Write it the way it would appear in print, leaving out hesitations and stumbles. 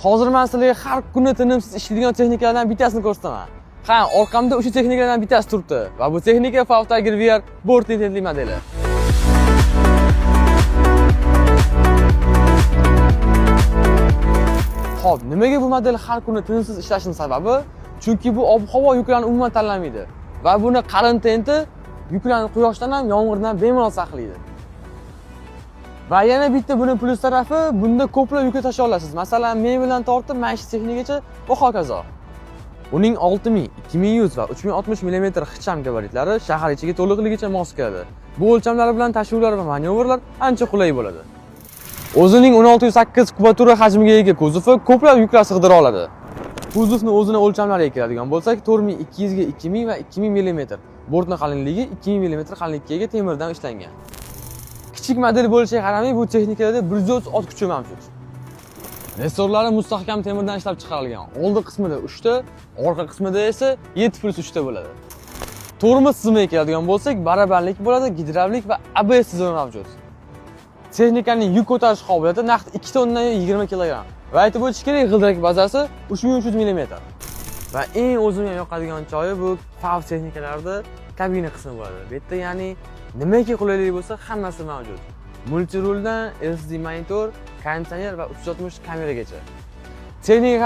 Hozir men sizlarga har kuni tinimsiz ishlaydigan texnikalardan bittasini ko'rsataman. Ha, orqamda o'sha texnikalardan bittasi turibdi va bu texnika FAW Tiger VR bort intentli modeli. Xo'p, nimaga bu model har kuni tinimsiz ishlashining sababi? Chunki bu ob-havo yuklarini umuman tanlamaydi va buni qalin tenti yuklarni quyoshdan ham, yomg'irdan bemalol saqlaydi. Va yana bitta buni plus tarafi, bunda ko'plab yuk tashay olasiz. Masalan, mebeldan tortib maishiy texnikagacha va hokazo. Uning 6000, 2100 va 3060 mm ixcham gabaritlari shahar ichiga to'liqligicha mos keladi. Bu o'lchamlari bilan tashuvlar va manyovrlar ancha qulay bo'ladi. O'zining 1608 kubatura hajmiga ega kuzovi ko'plab yuklar sig'dira oladi. Kuzovni o'zini o'lchamlariga keladigan bo'lsak, 4200 ga 2000 va 2000 mm. Bortning qalinligi 2000 mm qalinlikka ega temirdan ishlangan. Kichik model bo'lishiga qaramay, bu texnikada 130 ot kuchi mavjud. Resorlari mustahkam temirdan ishlab chiqarilgan. Oldi qismida 3 ta, orqa qismida esa 7+3 ta bo'ladi. Tormoz tizimiga keladigan bo'lsak, barabarlik bo'ladi, gidravlik va ABS tizimi mavjud. Texnikaning yuk ko'tarish qobiliyati naqd 2 tonna 20 kg. Va aytib o'tish kerak, g'ildirak bazasi 3300 mm. Va eng o'zimga yoqadigan joyi bu FAW texnikalarida kabina qismi bo'ladi. Bu yerda ya'ni nimaiki qulaylik bo'lsa, hammasi mavjud. Multiruldan LCD monitor, konditsioner va 360 kameragacha. Texnika